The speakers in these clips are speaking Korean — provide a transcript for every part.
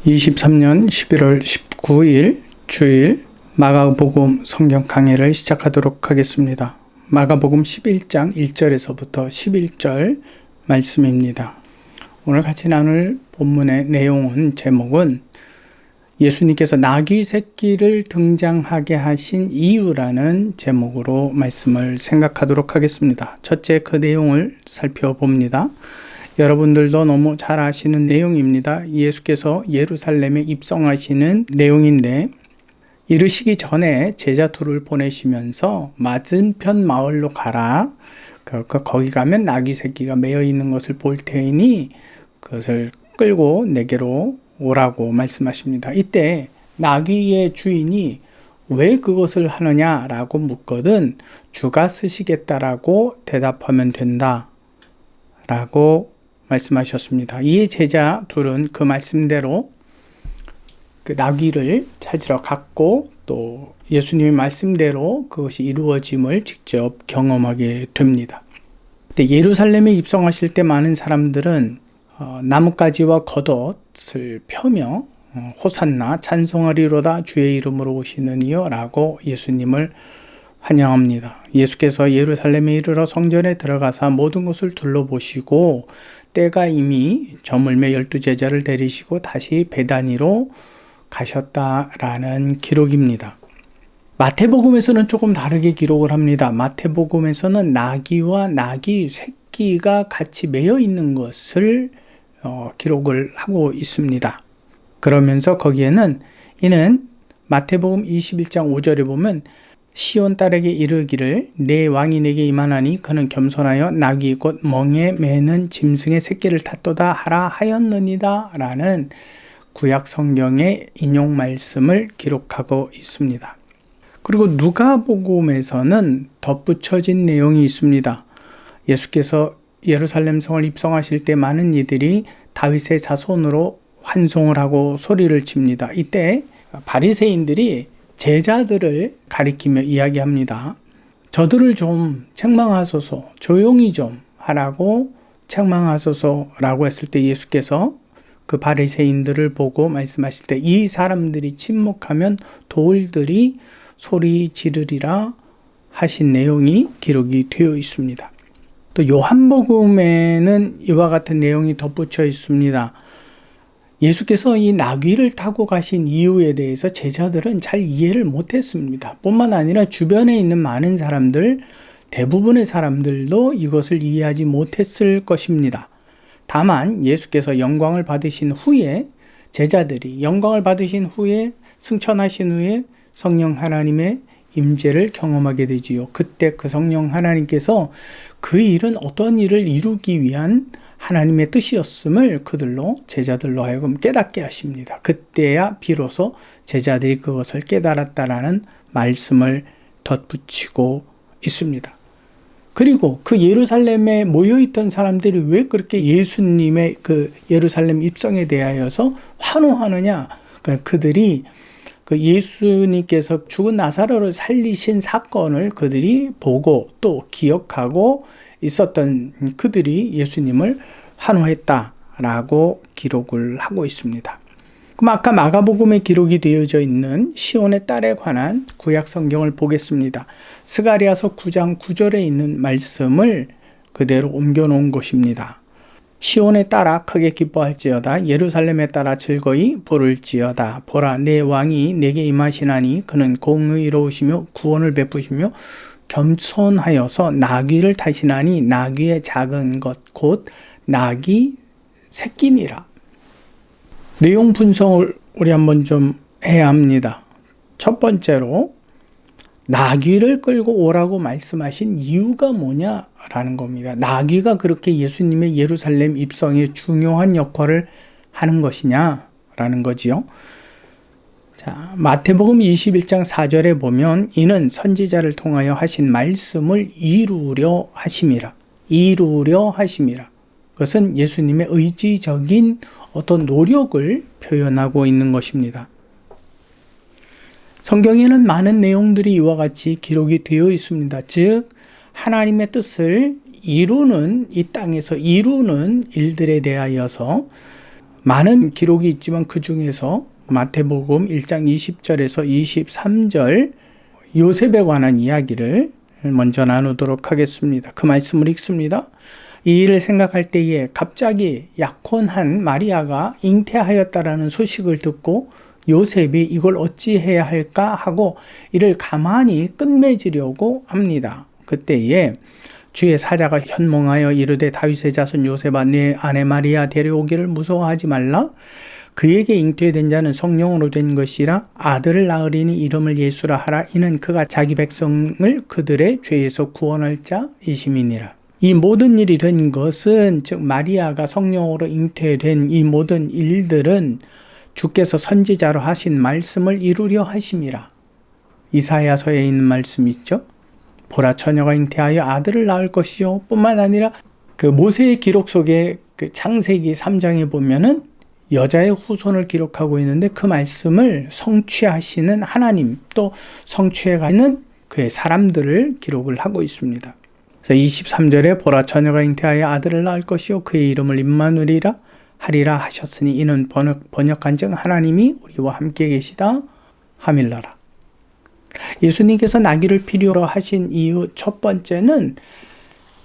23년 11월 19일 주일 마가복음 성경 강해를 시작하도록 하겠습니다. 마가복음 11장 1절에서부터 11절 말씀입니다. 오늘 같이 나눌 본문의 내용은 제목은 예수님께서 나귀 새끼를 등장하게 하신 이유라는 제목으로 말씀을 생각하도록 하겠습니다. 첫째, 그 내용을 살펴봅니다. 여러분들도 너무 잘 아시는 내용입니다. 예수께서 예루살렘에 입성하시는 내용인데, 이르시기 전에 제자 둘을 보내시면서 맞은편 마을로 가라. 거기 가면 나귀 새끼가 매여 있는 것을 볼 테니 그것을 끌고 내게로 오라고 말씀하십니다. 이때 나귀의 주인이 왜 그것을 하느냐라고 묻거든 주가 쓰시겠다라고 대답하면 된다 라고 말씀하셨습니다. 이 제자 둘은 그 말씀대로 그 나귀를 찾으러 갔고 또 예수님의 말씀대로 그것이 이루어짐을 직접 경험하게 됩니다. 근데 예루살렘에 입성하실 때 많은 사람들은 나뭇가지와 겉옷을 펴며 호산나 찬송하리로다 주의 이름으로 오시는 이여 라고 예수님을 환영합니다. 예수께서 예루살렘에 이르러 성전에 들어가사 모든 것을 둘러보시고 때가 이미 저물매 12제자를 데리시고 다시 베다니로 가셨다라는 기록입니다. 마태복음에서는 조금 다르게 기록을 합니다. 마태복음에서는 나귀와 나귀 새끼가 같이 매여 있는 것을 기록을 하고 있습니다. 그러면서 거기에는 이는 마태복음 21장 5절에 보면 시온 딸에게 이르기를 내 왕이 내게 임하나니 그는 겸손하여 나귀 곧 멍에 매는 짐승의 새끼를 탔도다 하라 하였느니다 라는 구약 성경의 인용 말씀을 기록하고 있습니다. 그리고 누가복음에서는 덧붙여진 내용이 있습니다. 예수께서 예루살렘 성을 입성하실 때 많은 이들이 다윗의 자손으로 환송을 하고 소리를 칩니다. 이때 바리새인들이 제자들을 가리키며 이야기합니다. 저들을 좀 책망하소서, 조용히 좀 하라고 책망하소서라고 했을 때 예수께서 그 바리새인들을 보고 말씀하실 때 이 사람들이 침묵하면 돌들이 소리 지르리라 하신 내용이 기록이 되어 있습니다. 또 요한복음에는 이와 같은 내용이 덧붙여 있습니다. 예수께서 이 나귀를 타고 가신 이유에 대해서 제자들은 잘 이해를 못했습니다. 뿐만 아니라 주변에 있는 많은 사람들, 대부분의 사람들도 이것을 이해하지 못했을 것입니다. 다만 예수께서 영광을 받으신 후에 제자들이 영광을 받으신 후에 승천하신 후에 성령 하나님의 임재를 경험하게 되지요. 그때 그 성령 하나님께서 그 일은 어떤 일을 이루기 위한 하나님의 뜻이었음을 그들로 제자들로 하여금 깨닫게 하십니다. 그때야 비로소 제자들이 그것을 깨달았다라는 말씀을 덧붙이고 있습니다. 그리고 그 예루살렘에 모여있던 사람들이 왜 그렇게 예수님의 그 예루살렘 입성에 대하여서 환호하느냐? 그들이 그 예수님께서 죽은 나사로를 살리신 사건을 그들이 보고 또 기억하고 있었던 그들이 예수님을 환호했다라고 기록을 하고 있습니다. 그럼 아까 마가복음에 기록이 되어져 있는 시온의 딸에 관한 구약 성경을 보겠습니다. 스가랴서 9장 9절에 있는 말씀을 그대로 옮겨 놓은 것입니다. 시온의 딸아 크게 기뻐할지어다 예루살렘에 따라 즐거이 부를지어다 보라 내 왕이 내게 임하시나니 그는 공의로우시며 구원을 베푸시며 겸손하여서 나귀를 타시나니 나귀의 작은 것 곧 나귀 새끼니라. 내용 분석을 우리 한번 좀 해야 합니다. 첫 번째로 나귀를 끌고 오라고 말씀하신 이유가 뭐냐라는 겁니다. 나귀가 그렇게 예수님의 예루살렘 입성에 중요한 역할을 하는 것이냐라는 거지요. 자, 마태복음 21장 4절에 보면 이는 선지자를 통하여 하신 말씀을 이루려 하심이라. 이루려 하심이라. 그것은 예수님의 의지적인 어떤 노력을 표현하고 있는 것입니다. 성경에는 많은 내용들이 이와 같이 기록이 되어 있습니다. 즉 하나님의 뜻을 이루는 이 땅에서 이루는 일들에 대하여서 많은 기록이 있지만 그 중에서 마태복음 1장 20절에서 23절 요셉에 관한 이야기를 먼저 나누도록 하겠습니다. 그 말씀을 읽습니다. 이 일을 생각할 때에 갑자기 약혼한 마리아가 잉태하였다라는 소식을 듣고 요셉이 이걸 어찌해야 할까 하고 이를 가만히 끝맺으려고 합니다. 그때에 주의 사자가 현몽하여 이르되 다윗의 자손 요셉아 네 아내 마리아 데려오기를 무서워하지 말라. 그에게 잉태된 자는 성령으로 된 것이라 아들을 낳으리니 이름을 예수라 하라. 이는 그가 자기 백성을 그들의 죄에서 구원할 자이심이니라. 이 모든 일이 된 것은 즉 마리아가 성령으로 잉태된 이 모든 일들은 주께서 선지자로 하신 말씀을 이루려 하심이라. 이사야서에 있는 말씀 있죠. 보라 처녀가 잉태하여 아들을 낳을 것이요 뿐만 아니라 그 모세의 기록 속에 그 창세기 3장에 보면은 여자의 후손을 기록하고 있는데 그 말씀을 성취하시는 하나님 또 성취해가는 그의 사람들을 기록을 하고 있습니다. 그래서 23절에 보라 처녀가 잉태하여 아들을 낳을 것이요 그의 이름을 임마누엘이라 하리라 하셨으니 이는 번역한즉 하나님이 우리와 함께 계시다 함일라라. 예수님께서 나귀를 필요로 하신 이유 첫 번째는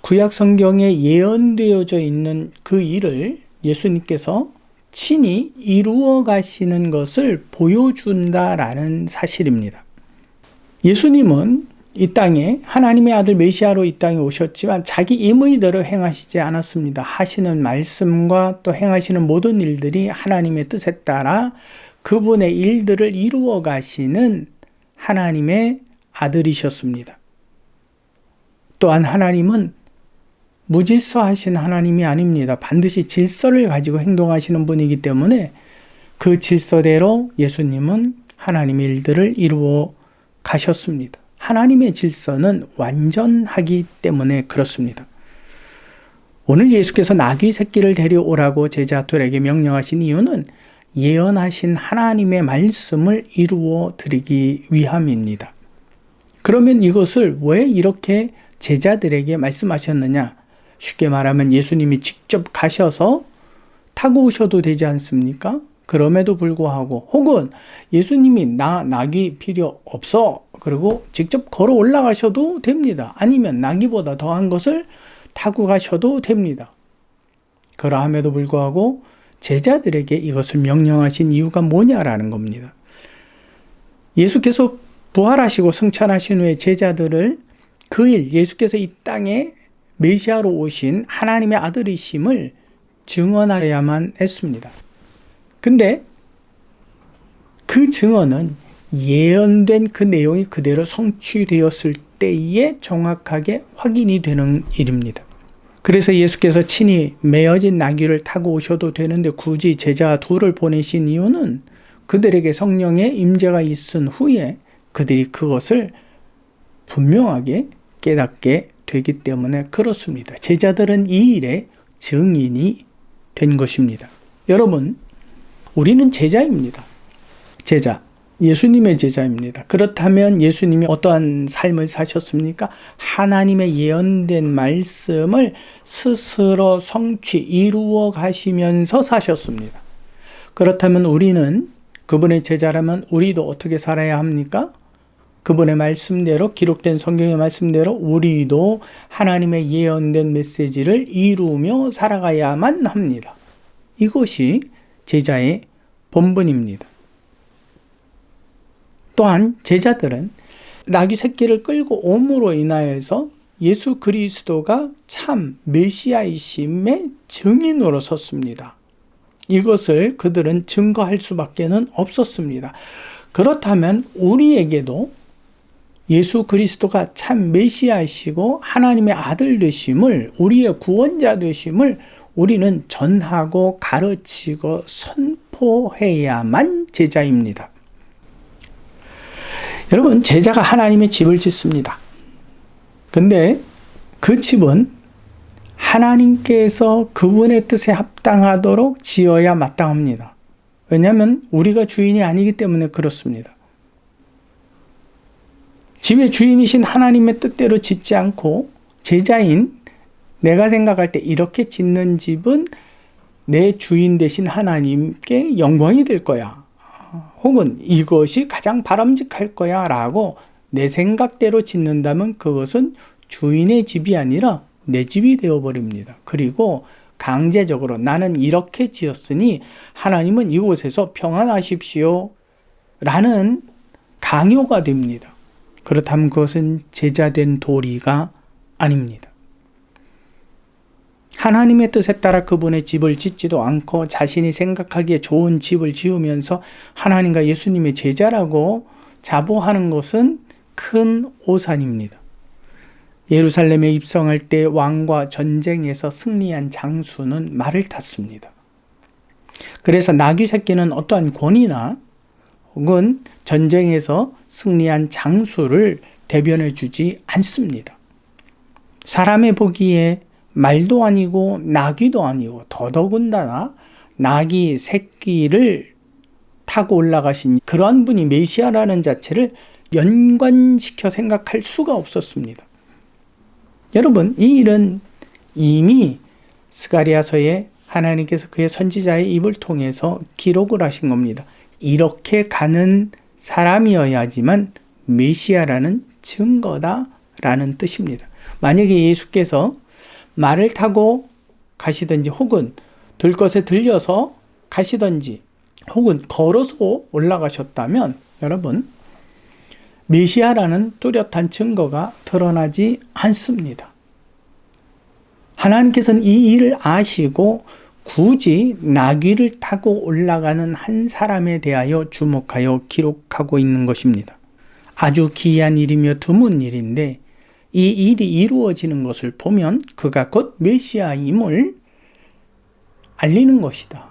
구약 성경에 예언되어져 있는 그 일을 예수님께서 친히 이루어 가시는 것을 보여준다라는 사실입니다. 예수님은 이 땅에 하나님의 아들 메시아로 이 땅에 오셨지만 자기 임의대로 행하시지 않았습니다. 하시는 말씀과 또 행하시는 모든 일들이 하나님의 뜻에 따라 그분의 일들을 이루어 가시는 하나님의 아들이셨습니다. 또한 하나님은 무질서하신 하나님이 아닙니다. 반드시 질서를 가지고 행동하시는 분이기 때문에 그 질서대로 예수님은 하나님의 일들을 이루어 가셨습니다. 하나님의 질서는 완전하기 때문에 그렇습니다. 오늘 예수께서 나귀 새끼를 데려오라고 제자들에게 명령하신 이유는 예언하신 하나님의 말씀을 이루어 드리기 위함입니다. 그러면 이것을 왜 이렇게 제자들에게 말씀하셨느냐? 쉽게 말하면 예수님이 직접 가셔서 타고 오셔도 되지 않습니까? 그럼에도 불구하고 혹은 예수님이 나귀 필요 없어. 그리고 직접 걸어 올라가셔도 됩니다. 아니면 나귀보다 더한 것을 타고 가셔도 됩니다. 그러함에도 불구하고 제자들에게 이것을 명령하신 이유가 뭐냐라는 겁니다. 예수께서 부활하시고 승천하신 후에 제자들을 그 일, 예수께서 이 땅에 메시아로 오신 하나님의 아들이심을 증언하여야만 했습니다. 근데 그 증언은 예언된 그 내용이 그대로 성취되었을 때에 정확하게 확인이 되는 일입니다. 그래서 예수께서 친히 메어진 나귀를 타고 오셔도 되는데 굳이 제자 둘을 보내신 이유는 그들에게 성령의 임재가 있은 후에 그들이 그것을 분명하게 깨닫게 되기 때문에 그렇습니다. 제자들은 이 일의 증인이 된 것입니다. 여러분, 우리는 제자입니다. 제자, 예수님의 제자입니다. 그렇다면 예수님이 어떠한 삶을 사셨습니까? 하나님의 예언된 말씀을 스스로 성취, 이루어 가시면서 사셨습니다. 그렇다면 우리는 그분의 제자라면 우리도 어떻게 살아야 합니까? 그분의 말씀대로, 기록된 성경의 말씀대로 우리도 하나님의 예언된 메시지를 이루며 살아가야만 합니다. 이것이 제자의 본분입니다. 또한 제자들은 나귀 새끼를 끌고 옴으로 인하여서 예수 그리스도가 참 메시아이심의 증인으로 섰습니다. 이것을 그들은 증거할 수밖에는 없었습니다. 그렇다면 우리에게도 예수 그리스도가 참 메시아이시고 하나님의 아들 되심을, 우리의 구원자 되심을 우리는 전하고 가르치고 선포해야만 제자입니다. 여러분, 제자가 하나님의 집을 짓습니다. 근데 그 집은 하나님께서 그분의 뜻에 합당하도록 지어야 마땅합니다. 왜냐하면 우리가 주인이 아니기 때문에 그렇습니다. 집의 주인이신 하나님의 뜻대로 짓지 않고 제자인 내가 생각할 때 이렇게 짓는 집은 내 주인 되신 하나님께 영광이 될 거야. 혹은 이것이 가장 바람직할 거야 라고 내 생각대로 짓는다면 그것은 주인의 집이 아니라 내 집이 되어버립니다. 그리고 강제적으로 나는 이렇게 지었으니 하나님은 이곳에서 평안하십시오 라는 강요가 됩니다. 그렇다면 그것은 제자된 도리가 아닙니다. 하나님의 뜻에 따라 그분의 집을 짓지도 않고 자신이 생각하기에 좋은 집을 지으면서 하나님과 예수님의 제자라고 자부하는 것은 큰 오산입니다. 예루살렘에 입성할 때 왕과 전쟁에서 승리한 장수는 말을 탔습니다. 그래서 나귀 새끼는 어떠한 권위나 혹은 전쟁에서 승리한 장수를 대변해 주지 않습니다. 사람의 보기에 말도 아니고 나귀도 아니고 더더군다나 나귀 새끼를 타고 올라가신 그러한 분이 메시아라는 자체를 연관시켜 생각할 수가 없었습니다. 여러분, 이 일은 이미 스가랴서에 하나님께서 그의 선지자의 입을 통해서 기록을 하신 겁니다. 이렇게 가는 사람이어야지만 메시아라는 증거다라는 뜻입니다. 만약에 예수께서 말을 타고 가시든지 혹은 들것에 들려서 가시든지 혹은 걸어서 올라가셨다면 여러분, 메시아라는 뚜렷한 증거가 드러나지 않습니다. 하나님께서는 이 일을 아시고 굳이 나귀를 타고 올라가는 한 사람에 대하여 주목하여 기록하고 있는 것입니다. 아주 기이한 일이며 드문 일인데 이 일이 이루어지는 것을 보면 그가 곧 메시아임을 알리는 것이다.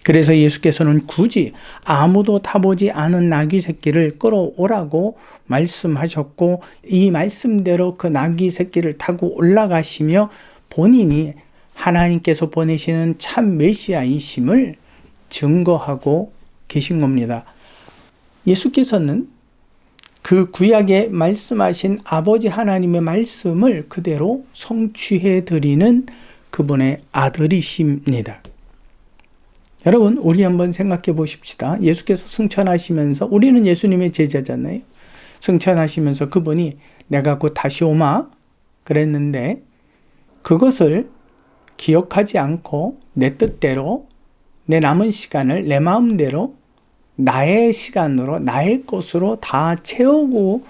그래서 예수께서는 굳이 아무도 타보지 않은 나귀 새끼를 끌어오라고 말씀하셨고 이 말씀대로 그 나귀 새끼를 타고 올라가시며 본인이 하나님께서 보내시는 참 메시아이심을 증거하고 계신 겁니다. 예수께서는 그 구약에 말씀하신 아버지 하나님의 말씀을 그대로 성취해 드리는 그분의 아들이십니다. 여러분, 우리 한번 생각해 보십시다. 예수께서 승천하시면서 우리는 예수님의 제자잖아요. 승천하시면서 그분이 내가 곧 다시 오마 그랬는데 그것을 기억하지 않고 내 뜻대로 내 남은 시간을 내 마음대로 나의 시간으로 나의 것으로 다 채우고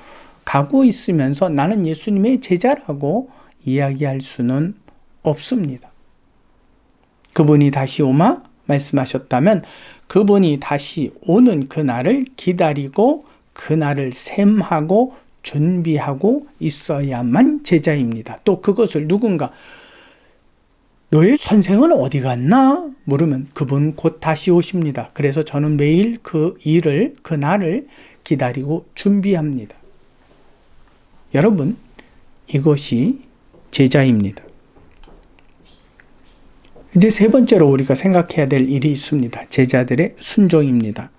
가고 있으면서 나는 예수님의 제자라고 이야기할 수는 없습니다. 그분이 다시 오마 말씀하셨다면 그분이 다시 오는 그날을 기다리고 그날을 셈하고 준비하고 있어야만 제자입니다. 또 그것을 누군가 너의 선생은 어디 갔나? 물으면 그분 곧 다시 오십니다. 그래서 저는 매일 그 일을, 그 날을 기다리고 준비합니다. 여러분, 이것이 제자입니다. 이제 세 번째로 우리가 생각해야 될 일이 있습니다. 제자들의 순종입니다.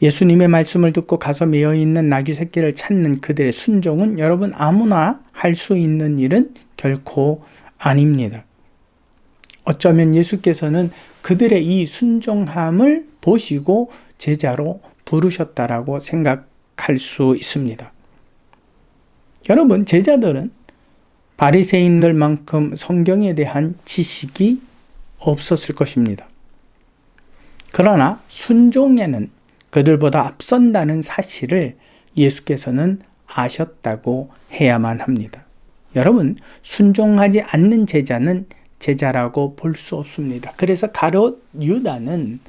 예수님의 말씀을 듣고 가서 매여있는 나귀 새끼를 찾는 그들의 순종은 여러분 아무나 할 수 있는 일은 결코 아닙니다. 어쩌면 예수께서는 그들의 이 순종함을 보시고 제자로 부르셨다라고 생각할 수 있습니다. 여러분, 제자들은 바리새인들만큼 성경에 대한 지식이 없었을 것입니다. 그러나 순종에는 그들보다 앞선다는 사실을 예수께서는 아셨다고 해야만 합니다. 여러분, 순종하지 않는 제자는 제자라고 볼 수 없습니다. 그래서 가룟 유다는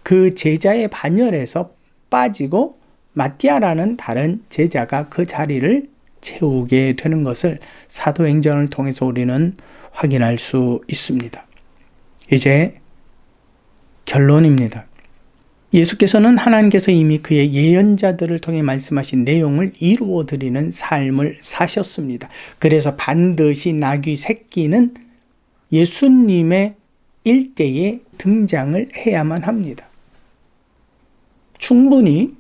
그 제자의 반열에서 빠지고 마띠아라는 다른 제자가 그 자리를 채우게 되는 것을 사도행전을 통해서 우리는 확인할 수 있습니다. 이제 결론입니다. 예수께서는 하나님께서 이미 그의 예언자들을 통해 말씀하신 내용을 이루어 드리는 삶을 사셨습니다. 그래서 반드시 나귀 새끼는 예수님의 일대에 등장을 해야만 합니다. 충분히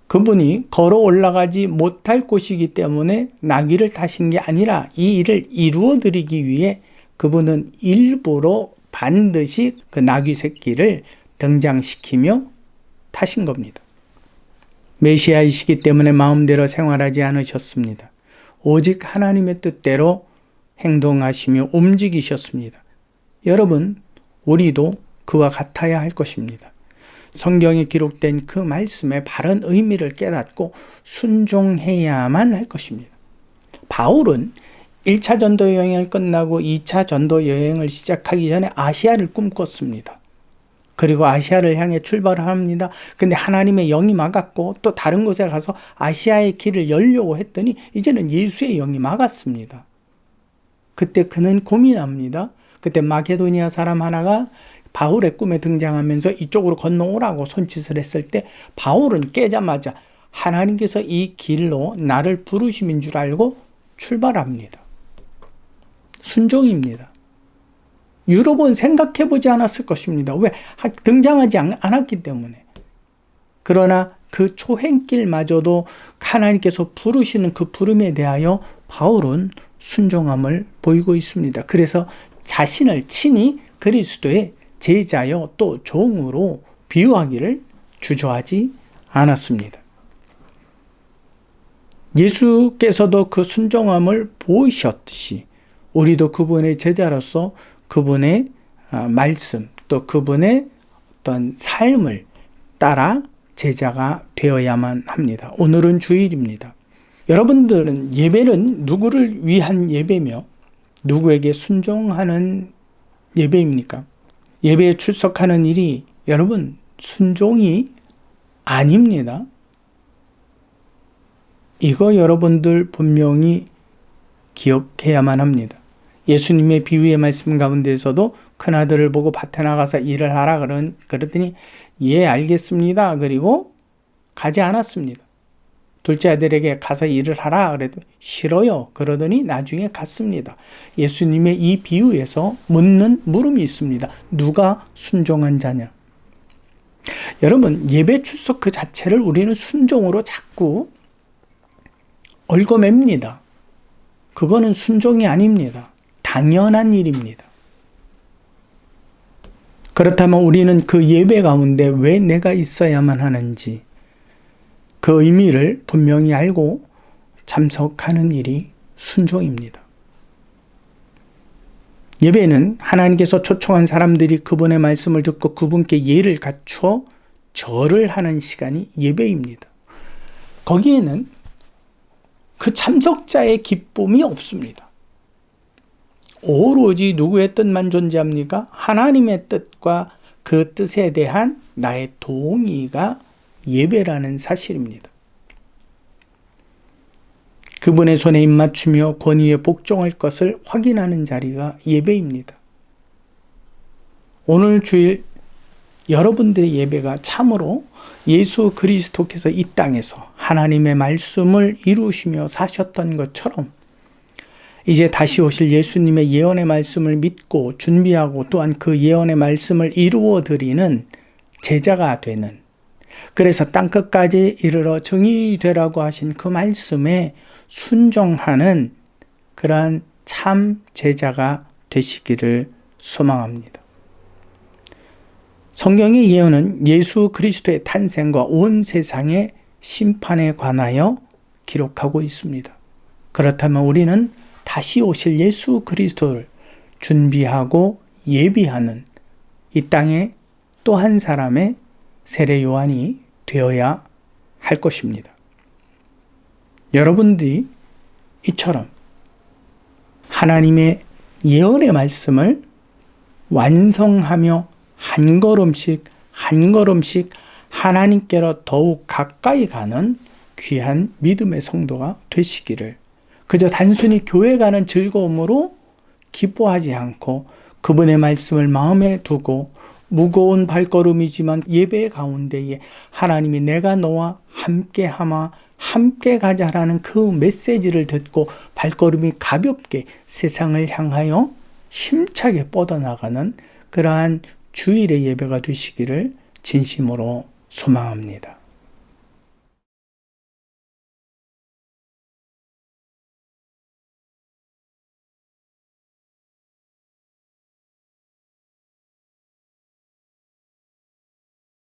그분이 걸어 올라가지 못할 곳이기 때문에 나귀를 타신 게 아니라 이 일을 이루어 드리기 위해 그분은 일부러 반드시 그 나귀 새끼를 등장시키며 타신 겁니다. 메시아이시기 때문에 마음대로 생활하지 않으셨습니다. 오직 하나님의 뜻대로 행동하시며 움직이셨습니다. 여러분, 우리도 그와 같아야 할 것입니다. 성경에 기록된 그 말씀의 바른 의미를 깨닫고 순종해야만 할 것입니다. 바울은 1차 전도 여행을 끝나고 2차 전도 여행을 시작하기 전에 아시아를 꿈꿨습니다. 그리고 아시아를 향해 출발을 합니다. 근데 하나님의 영이 막았고 또 다른 곳에 가서 아시아의 길을 열려고 했더니 이제는 예수의 영이 막았습니다. 그때 그는 고민합니다. 그때 마게도니아 사람 하나가 바울의 꿈에 등장하면서 이쪽으로 건너오라고 손짓을 했을 때 바울은 깨자마자 하나님께서 이 길로 나를 부르심인 줄 알고 출발합니다. 순종입니다. 유럽은 생각해보지 않았을 것입니다. 왜? 등장하지 않았기 때문에. 그러나 그 초행길마저도 하나님께서 부르시는 그 부름에 대하여 바울은 순종함을 보이고 있습니다. 그래서 자신을 친히 그리스도의 제자여 또 종으로 비유하기를 주저하지 않았습니다. 예수께서도 그 순종함을 보이셨듯이 우리도 그분의 제자로서 그분의 말씀 또 그분의 어떤 삶을 따라 제자가 되어야만 합니다. 오늘은 주일입니다. 여러분들은 예배는 누구를 위한 예배며 누구에게 순종하는 예배입니까? 예배에 출석하는 일이 여러분 순종이 아닙니다. 이거 여러분들 분명히 기억해야만 합니다. 예수님의 비유의 말씀 가운데서도 큰아들을 보고 밭에 나가서 일을 하라 그랬더니 예 알겠습니다. 그리고 가지 않았습니다. 둘째 아들에게 가서 일을 하라 그래도 싫어요. 그러더니 나중에 갔습니다. 예수님의 이 비유에서 묻는 물음이 있습니다. 누가 순종한 자냐? 여러분 예배 출석 그 자체를 우리는 순종으로 자꾸 얽어맵니다. 그거는 순종이 아닙니다. 당연한 일입니다. 그렇다면 우리는 그 예배 가운데 왜 내가 있어야만 하는지 그 의미를 분명히 알고 참석하는 일이 순종입니다. 예배는 하나님께서 초청한 사람들이 그분의 말씀을 듣고 그분께 예를 갖추어 절을 하는 시간이 예배입니다. 거기에는 그 참석자의 기쁨이 없습니다. 오로지 누구의 뜻만 존재합니까? 하나님의 뜻과 그 뜻에 대한 나의 동의가 예배라는 사실입니다. 그분의 손에 입맞추며 권위에 복종할 것을 확인하는 자리가 예배입니다. 오늘 주일 여러분들의 예배가 참으로 예수 그리스도께서 이 땅에서 하나님의 말씀을 이루시며 사셨던 것처럼 이제 다시 오실 예수님의 예언의 말씀을 믿고 준비하고 또한 그 예언의 말씀을 이루어 드리는 제자가 되는, 그래서 땅끝까지 이르러 정의 되라고 하신 그 말씀에 순종하는 그러한 참 제자가 되시기를 소망합니다. 성경의 예언은 예수 그리스도의 탄생과 온 세상의 심판에 관하여 기록하고 있습니다. 그렇다면 우리는 다시 오실 예수 그리스도를 준비하고 예비하는 이 땅에 또 한 사람의 세례 요한이 되어야 할 것입니다. 여러분들이 이처럼 하나님의 예언의 말씀을 완성하며 한 걸음씩 한 걸음씩 하나님께로 더욱 가까이 가는 귀한 믿음의 성도가 되시기를, 그저 단순히 교회 가는 즐거움으로 기뻐하지 않고 그분의 말씀을 마음에 두고 무거운 발걸음이지만 예배 가운데에 하나님이 내가 너와 함께하마 함께 가자라는 그 메시지를 듣고 발걸음이 가볍게 세상을 향하여 힘차게 뻗어나가는 그러한 주일의 예배가 되시기를 진심으로 소망합니다.